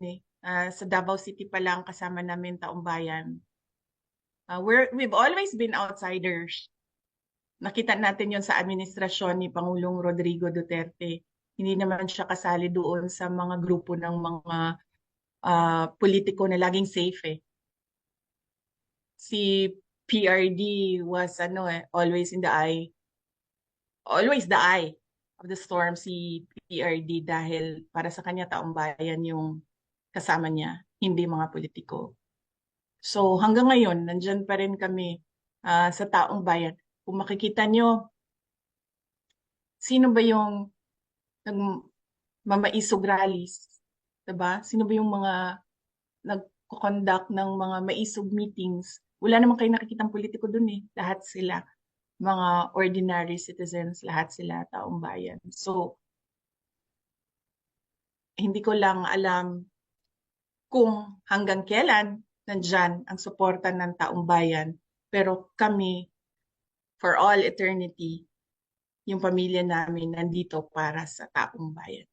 eh. Sa Davao City pa lang kasama namin taong bayan. We've always been outsiders. Nakita natin yon sa administrasyon ni Pangulong Rodrigo Duterte. Hindi naman siya kasali doon sa mga grupo ng mga politiko na laging safe eh. Si PRD was always the eye of the storm si PRD dahil para sa kanya taong bayan yung kasama niya, hindi mga politiko. So hanggang ngayon, nandyan pa rin kami sa taong bayan. Kung makikita nyo, sino ba yung nagmamaisog rallies? Diba? Sino ba yung mga nagko-conduct ng mga maisog meetings? Wala naman kayo nakikitang politiko dun eh. Lahat sila mga ordinary citizens, lahat sila taong bayan. So, hindi ko lang alam kung hanggang kailan nandyan ang suporta ng taong bayan. Pero kami, for all eternity, yung pamilya namin nandito para sa taong bayan.